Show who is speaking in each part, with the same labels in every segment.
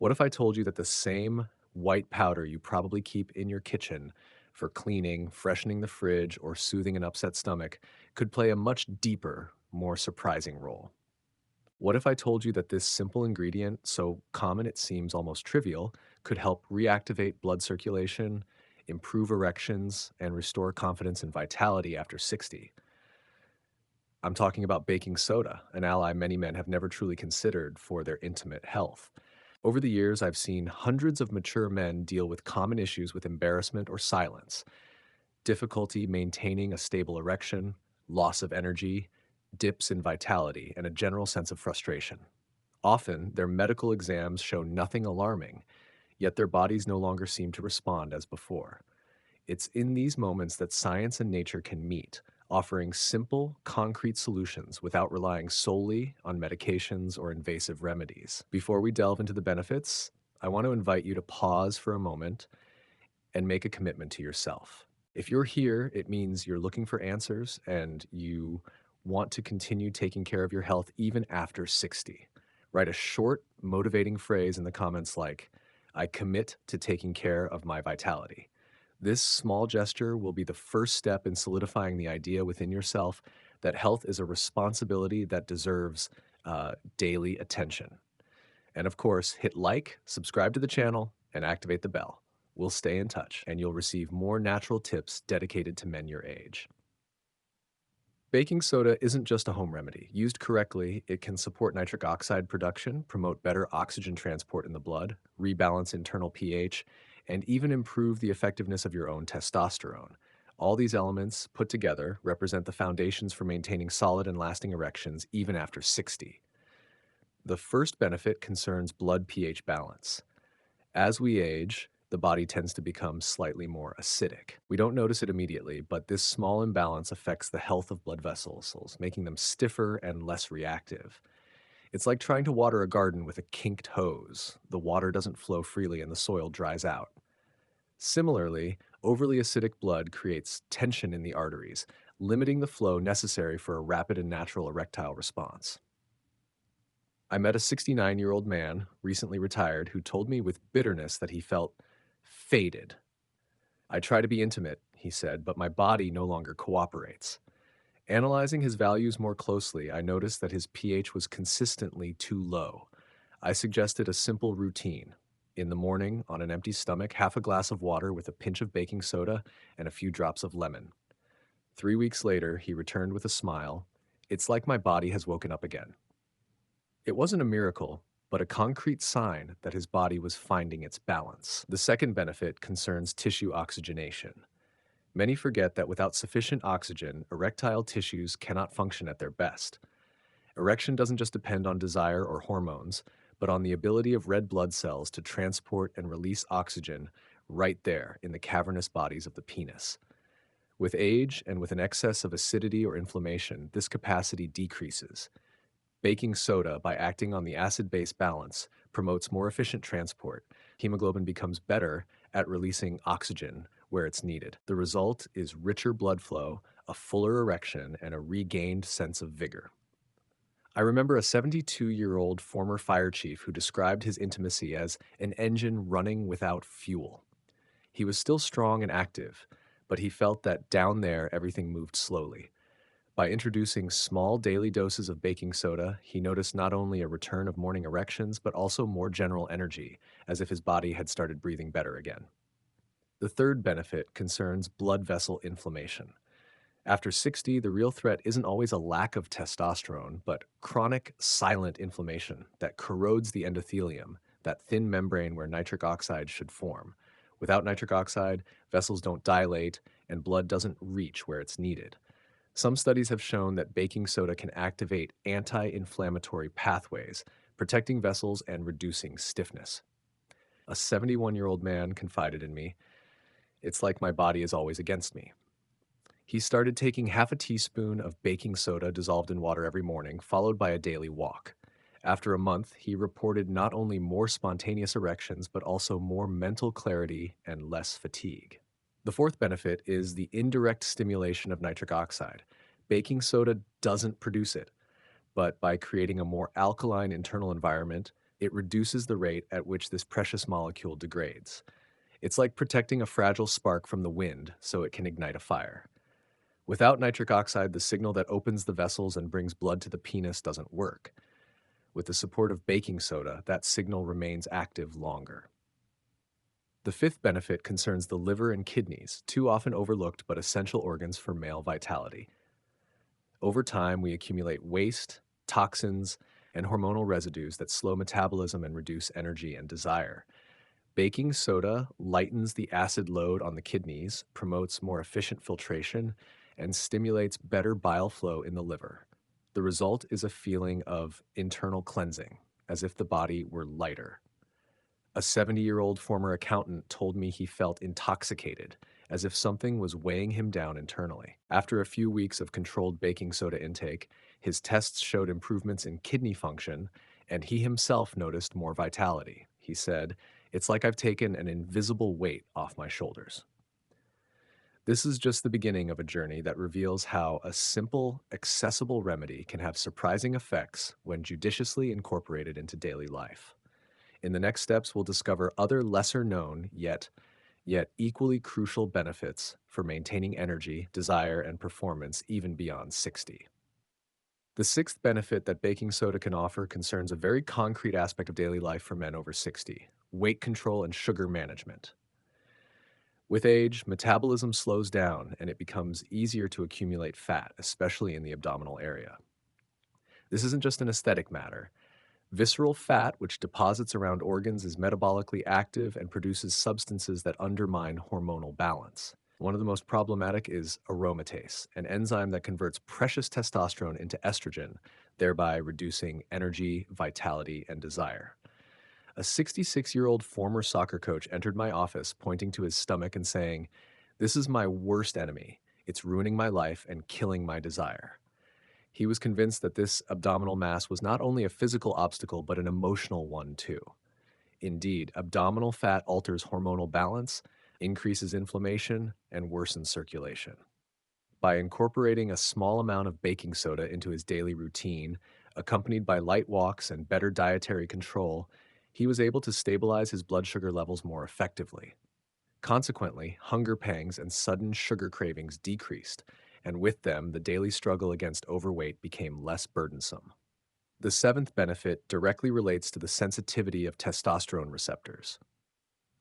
Speaker 1: What if I told you that the same white powder you probably keep in your kitchen for cleaning, freshening the fridge, or soothing an upset stomach could play a much deeper, more surprising role? What if I told you that this simple ingredient, so common it seems almost trivial, could help reactivate blood circulation, improve erections, and restore confidence and vitality after 60? I'm talking about baking soda, an ally many men have never truly considered for their intimate health. Over the years, I've seen hundreds of mature men deal with common issues with embarrassment or silence, difficulty maintaining a stable erection, loss of energy, dips in vitality, and a general sense of frustration. Often, their medical exams show nothing alarming, yet their bodies no longer seem to respond as before. It's in these moments that science and nature can meet, offering simple, concrete solutions without relying solely on medications or invasive remedies. Before we delve into the benefits, I want to invite you to pause for a moment and make a commitment to yourself. If you're here, it means you're looking for answers and you want to continue taking care of your health even after 60. Write a short, motivating phrase in the comments like, I commit to taking care of my vitality. This small gesture will be the first step in solidifying the idea within yourself that health is a responsibility that deserves daily attention. And of course, hit like, subscribe to the channel, and activate the bell. We'll stay in touch, and you'll receive more natural tips dedicated to men your age. Baking soda isn't just a home remedy. Used correctly, it can support nitric oxide production, promote better oxygen transport in the blood, rebalance internal pH, and even improve the effectiveness of your own testosterone. All these elements put together represent the foundations for maintaining solid and lasting erections even after 60. The first benefit concerns blood pH balance. As we age, the body tends to become slightly more acidic. We don't notice it immediately, but this small imbalance affects the health of blood vessels, making them stiffer and less reactive. It's like trying to water a garden with a kinked hose. The water doesn't flow freely and the soil dries out. Similarly, overly acidic blood creates tension in the arteries, limiting the flow necessary for a rapid and natural erectile response. I met a 69-year-old man, recently retired, who told me with bitterness that he felt faded. I try to be intimate, he said, but my body no longer cooperates. Analyzing his values more closely, I noticed that his pH was consistently too low. I suggested a simple routine. In the morning, on an empty stomach, half a glass of water with a pinch of baking soda and a few drops of lemon. 3 weeks later, he returned with a smile. It's like my body has woken up again. It wasn't a miracle, but a concrete sign that his body was finding its balance. The second benefit concerns tissue oxygenation. Many forget that without sufficient oxygen, erectile tissues cannot function at their best. Erection doesn't just depend on desire or hormones, but on the ability of red blood cells to transport and release oxygen right there in the cavernous bodies of the penis. With age and with an excess of acidity or inflammation, this capacity decreases. Baking soda, by acting on the acid-base balance, promotes more efficient transport. Hemoglobin becomes better at releasing oxygen where it's needed. The result is richer blood flow, a fuller erection, and a regained sense of vigor. I remember a 72-year-old former fire chief who described his intimacy as an engine running without fuel. He was still strong and active, but he felt that down there everything moved slowly. By introducing small daily doses of baking soda, he noticed not only a return of morning erections, but also more general energy, as if his body had started breathing better again. The third benefit concerns blood vessel inflammation. After 60, the real threat isn't always a lack of testosterone, but chronic, silent inflammation that corrodes the endothelium, that thin membrane where nitric oxide should form. Without nitric oxide, vessels don't dilate, and blood doesn't reach where it's needed. Some studies have shown that baking soda can activate anti-inflammatory pathways, protecting vessels and reducing stiffness. A 71-year-old man confided in me, "It's like my body is always against me." He started taking half a teaspoon of baking soda dissolved in water every morning, followed by a daily walk. After a month, he reported not only more spontaneous erections, but also more mental clarity and less fatigue. The fourth benefit is the indirect stimulation of nitric oxide. Baking soda doesn't produce it, but by creating a more alkaline internal environment, It reduces the rate at which this precious molecule degrades. It's like protecting a fragile spark from the wind so it can ignite a fire. Without nitric oxide, the signal that opens the vessels and brings blood to the penis doesn't work. With the support of baking soda, that signal remains active longer. The fifth benefit concerns the liver and kidneys, two often overlooked but essential organs for male vitality. Over time, we accumulate waste, toxins, and hormonal residues that slow metabolism and reduce energy and desire. Baking soda lightens the acid load on the kidneys, promotes more efficient filtration, and stimulates better bile flow in the liver. The result is a feeling of internal cleansing, as if the body were lighter. A 70-year-old former accountant told me he felt intoxicated, as if something was weighing him down internally. After a few weeks of controlled baking soda intake, his tests showed improvements in kidney function, and he himself noticed more vitality. He said, "It's like I've taken an invisible weight off my shoulders." This is just the beginning of a journey that reveals how a simple, accessible remedy can have surprising effects when judiciously incorporated into daily life. In the next steps, we'll discover other lesser known yet equally crucial benefits for maintaining energy, desire, and performance even beyond 60. The sixth benefit that baking soda can offer concerns a very concrete aspect of daily life for men over 60: weight control and sugar management. With age, metabolism slows down and it becomes easier to accumulate fat, especially in the abdominal area. This isn't just an aesthetic matter. Visceral fat, which deposits around organs, is metabolically active and produces substances that undermine hormonal balance. One of the most problematic is aromatase, an enzyme that converts precious testosterone into estrogen, thereby reducing energy, vitality, and desire. A 66-year-old former soccer coach entered my office pointing to his stomach and saying, "This is my worst enemy. It's ruining my life and killing my desire." He was convinced that this abdominal mass was not only a physical obstacle, but an emotional one too. Indeed, abdominal fat alters hormonal balance, increases inflammation, and worsens circulation. By incorporating a small amount of baking soda into his daily routine, accompanied by light walks and better dietary control, he was able to stabilize his blood sugar levels more effectively. Consequently, hunger pangs and sudden sugar cravings decreased, and with them, the daily struggle against overweight became less burdensome. The seventh benefit directly relates to the sensitivity of testosterone receptors.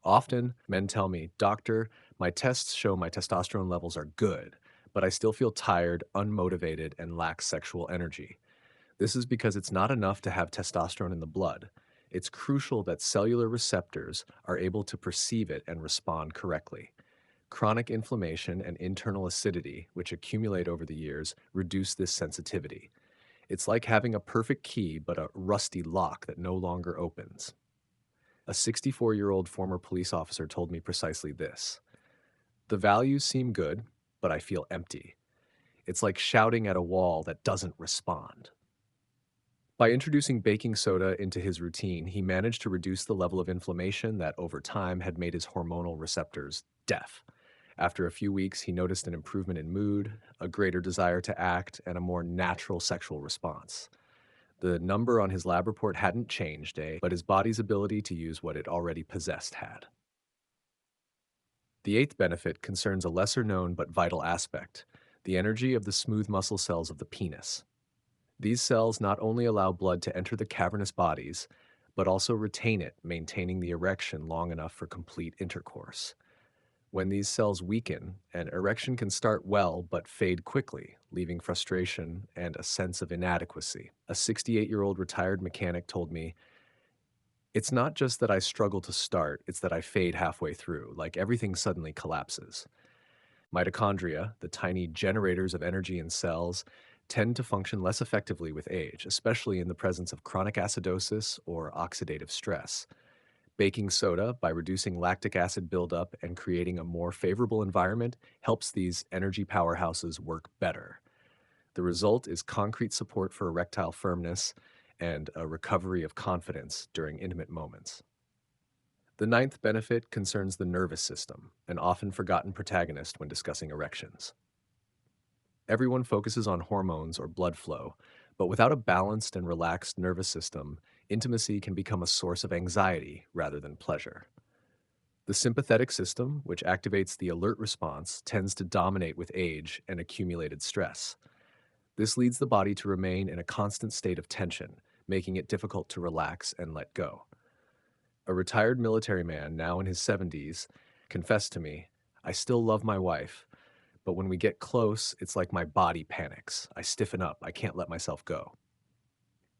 Speaker 1: Often, men tell me, "Doctor, my tests show my testosterone levels are good, but I still feel tired, unmotivated, and lack sexual energy." This is because it's not enough to have testosterone in the blood. It's crucial that cellular receptors are able to perceive it and respond correctly. Chronic inflammation and internal acidity, which accumulate over the years, reduce this sensitivity. It's like having a perfect key but a rusty lock that no longer opens. A 64-year-old former police officer told me precisely this: "The values seem good, but I feel empty. It's like shouting at a wall that doesn't respond." By introducing baking soda into his routine, he managed to reduce the level of inflammation that over time had made his hormonal receptors deaf. After a few weeks, he noticed an improvement in mood, a greater desire to act, and a more natural sexual response. The number on his lab report hadn't changed, but his body's ability to use what it already possessed had. The eighth benefit concerns a lesser known but vital aspect: the energy of the smooth muscle cells of the penis. These cells not only allow blood to enter the cavernous bodies, but also retain it, maintaining the erection long enough for complete intercourse. When these cells weaken, an erection can start well but fade quickly, leaving frustration and a sense of inadequacy. A 68-year-old retired mechanic told me, "It's not just that I struggle to start, it's that I fade halfway through, like everything suddenly collapses." Mitochondria, the tiny generators of energy in cells, tend to function less effectively with age, especially in the presence of chronic acidosis or oxidative stress. Baking soda, by reducing lactic acid buildup and creating a more favorable environment, helps these energy powerhouses work better. The result is concrete support for erectile firmness and a recovery of confidence during intimate moments. The ninth benefit concerns the nervous system, an often forgotten protagonist when discussing erections. Everyone focuses on hormones or blood flow, But without a balanced and relaxed nervous system, intimacy can become a source of anxiety rather than pleasure. The sympathetic system, which activates the alert response, tends to dominate with age and accumulated stress. This leads the body to remain in a constant state of tension, making it difficult to relax and let go. A retired military man, now in his 70s, confessed to me, "I still love my wife, but when we get close, it's like my body panics. I stiffen up. I can't let myself go."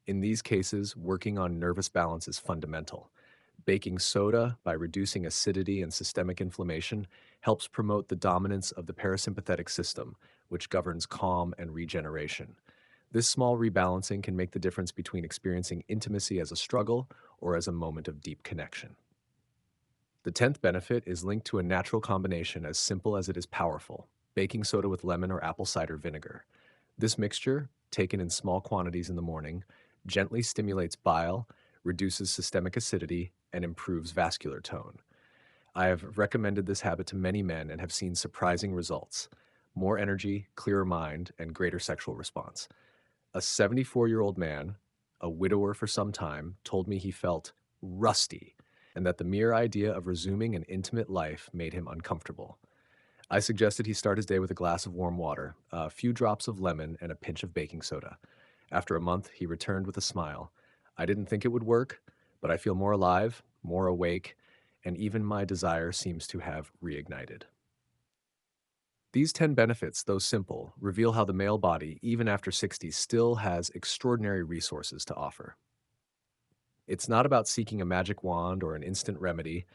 Speaker 1: In these cases, working on nervous balance is fundamental. Baking soda, by reducing acidity and systemic inflammation, helps promote the dominance of the parasympathetic system, which governs calm and regeneration. This small rebalancing can make the difference between experiencing intimacy as a struggle or as a moment of deep connection. The 10th benefit is linked to a natural combination as simple as it is powerful: baking soda with lemon or apple cider vinegar. This mixture, taken in small quantities in the morning, gently stimulates bile, reduces systemic acidity, and improves vascular tone. I have recommended this habit to many men and have seen surprising results: more energy, clearer mind, and greater sexual response. A 74-year-old man, a widower for some time, told me he felt rusty and that the mere idea of resuming an intimate life made him uncomfortable. I suggested he start his day with a glass of warm water, a few drops of lemon, and a pinch of baking soda. After a month, he returned with a smile. "I didn't think it would work, but I feel more alive, more awake, and even my desire seems to have reignited." These 10 benefits, though simple, reveal how the male body, even after 60, still has extraordinary resources to offer. It's not about seeking a magic wand or an instant remedy,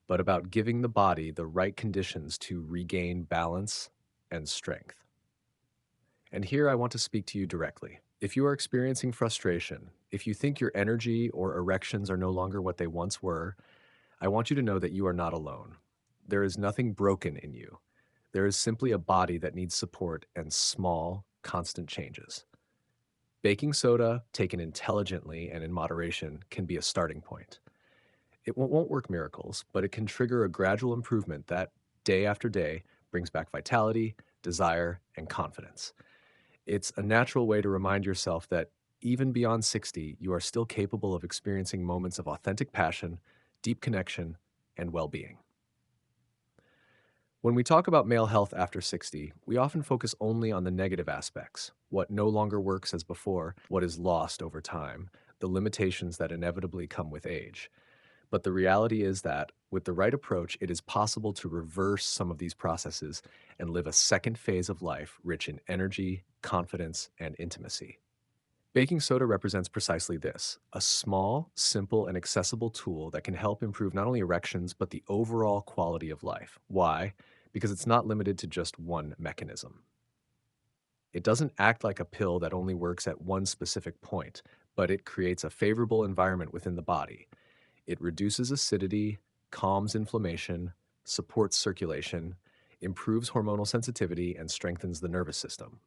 Speaker 1: but about giving the body the right conditions to regain balance and strength. And here I want to speak to you directly. If you are experiencing frustration, if you think your energy or erections are no longer what they once were, I want you to know that you are not alone. There is nothing broken in you. There is simply a body that needs support and small, constant changes. Baking soda, taken intelligently and in moderation, can be a starting point. It won't work miracles, but it can trigger a gradual improvement that, day after day, brings back vitality, desire, and confidence. It's a natural way to remind yourself that even beyond 60, you are still capable of experiencing moments of authentic passion, deep connection, and well being. When we talk about male health after 60, we often focus only on the negative aspects: what no longer works as before, what is lost over time, the limitations that inevitably come with age. But the reality is that, with the right approach, it is possible to reverse some of these processes and live a second phase of life rich in energy, confidence, and intimacy. Baking soda represents precisely this: a small, simple, and accessible tool that can help improve not only erections, but the overall quality of life. Why? Because it's not limited to just one mechanism. It doesn't act like a pill that only works at one specific point, but it creates a favorable environment within the body. It reduces acidity, calms inflammation, supports circulation, improves hormonal sensitivity, and strengthens the nervous system.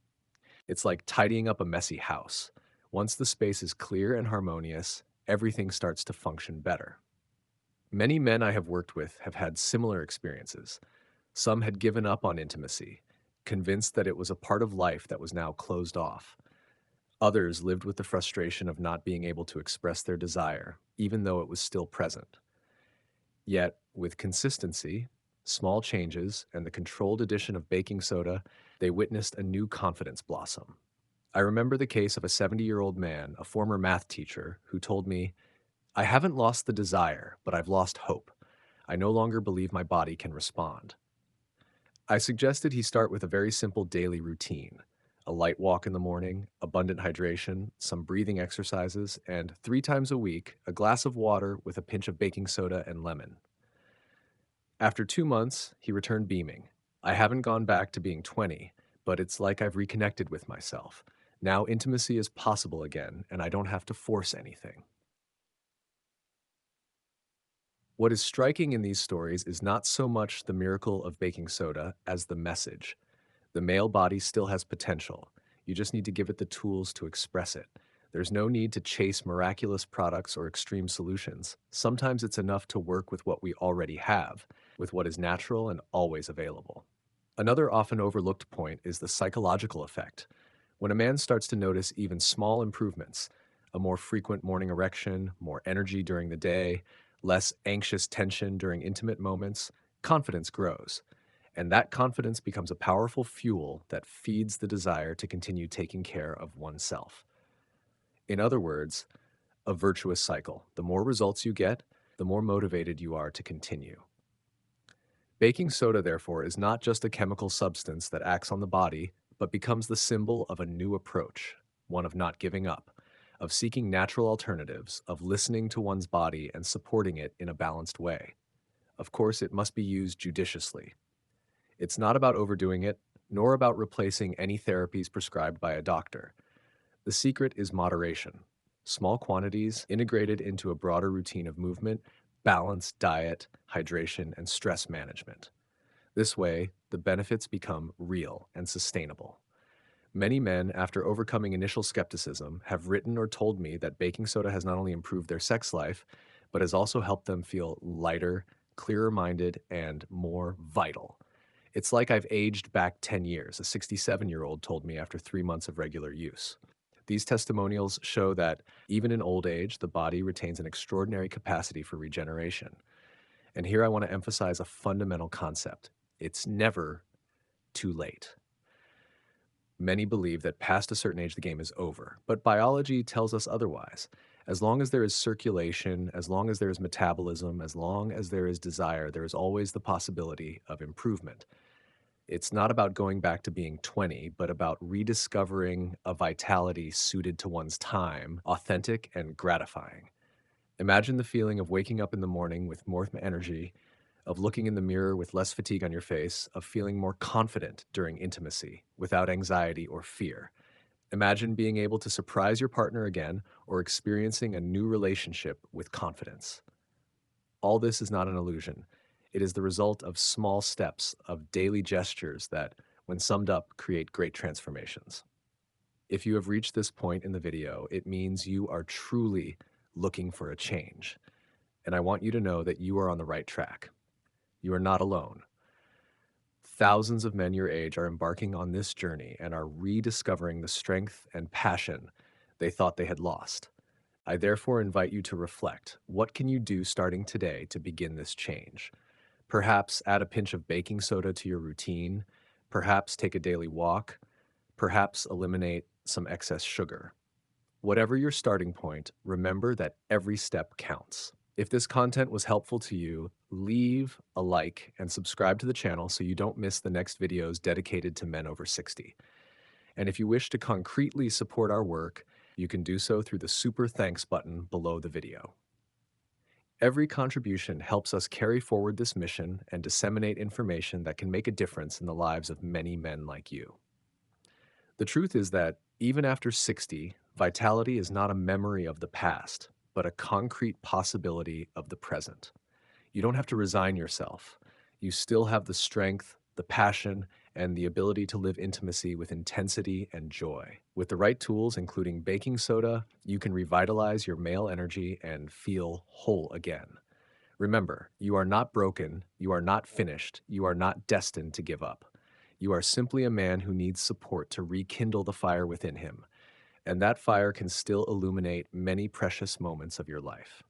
Speaker 1: It's like tidying up a messy house. Once the space is clear and harmonious, everything starts to function better. Many men I have worked with have had similar experiences. Some had given up on intimacy, convinced that it was a part of life that was now closed off. Others lived with the frustration of not being able to express their desire, even though it was still present. Yet, with consistency, small changes, and the controlled addition of baking soda, they witnessed a new confidence blossom. I remember the case of a 70-year-old man, a former math teacher, who told me, "I haven't lost the desire, but I've lost hope. I no longer believe my body can respond." I suggested he start with a very simple daily routine: a light walk in the morning, abundant hydration, some breathing exercises, and 3 times a week, a glass of water with a pinch of baking soda and lemon. After 2 months, he returned beaming. "I haven't gone back to being 20, but it's like I've reconnected with myself. Now intimacy is possible again, and I don't have to force anything." What is striking in these stories is not so much the miracle of baking soda as the message. The male body still has potential. You just need to give it the tools to express it. There's no need to chase miraculous products or extreme solutions. Sometimes it's enough to work with what we already have, with what is natural and always available. Another often overlooked point is the psychological effect. When a man starts to notice even small improvements, a more frequent morning erection, more energy during the day, less anxious tension during intimate moments, confidence grows. And that confidence becomes a powerful fuel that feeds the desire to continue taking care of oneself. In other words, a virtuous cycle. The more results you get, the more motivated you are to continue. Baking soda, therefore, is not just a chemical substance that acts on the body, but becomes the symbol of a new approach, one of not giving up, of seeking natural alternatives, of listening to one's body and supporting it in a balanced way. Of course, it must be used judiciously. It's not about overdoing it, nor about replacing any therapies prescribed by a doctor. The secret is moderation. Small quantities integrated into a broader routine of movement, balanced diet, hydration, and stress management. This way, the benefits become real and sustainable. Many men, after overcoming initial skepticism, have written or told me that baking soda has not only improved their sex life, but has also helped them feel lighter, clearer minded, and more vital. It's like I've aged back 10 years, a 67-year-old told me after 3 months of regular use. These testimonials show that even in old age, the body retains an extraordinary capacity for regeneration. And here I want to emphasize a fundamental concept. It's never too late. Many believe that past a certain age, the game is over, but biology tells us otherwise. As long as there is circulation, as long as there is metabolism, as long as there is desire, there is always the possibility of improvement. It's not about going back to being 20, but about rediscovering a vitality suited to one's time, authentic and gratifying. Imagine the feeling of waking up in the morning with more energy, of looking in the mirror with less fatigue on your face, of feeling more confident during intimacy, without anxiety or fear. Imagine being able to surprise your partner again or experiencing a new relationship with confidence. All this is not an illusion. It is the result of small steps, of daily gestures that, when summed up, create great transformations. If you have reached this point in the video, it means you are truly looking for a change. And I want you to know that you are on the right track. You are not alone. Thousands of men your age are embarking on this journey and are rediscovering the strength and passion they thought they had lost. I therefore invite you to reflect. What can you do starting today to begin this change? Perhaps add a pinch of baking soda to your routine. Perhaps take a daily walk. Perhaps eliminate some excess sugar. Whatever your starting point, remember that every step counts. If this content was helpful to you, leave a like and subscribe to the channel so you don't miss the next videos dedicated to men over 60. And if you wish to concretely support our work, you can do so through the Super Thanks button below the video. Every contribution helps us carry forward this mission and disseminate information that can make a difference in the lives of many men like you. The truth is that even after 60, vitality is not a memory of the past, but a concrete possibility of the present. You don't have to resign yourself. You still have the strength, the passion, and the ability to live intimacy with intensity and joy. With the right tools, including baking soda, you can revitalize your male energy and feel whole again. Remember, you are not broken, you are not finished, you are not destined to give up. You are simply a man who needs support to rekindle the fire within him, and that fire can still illuminate many precious moments of your life.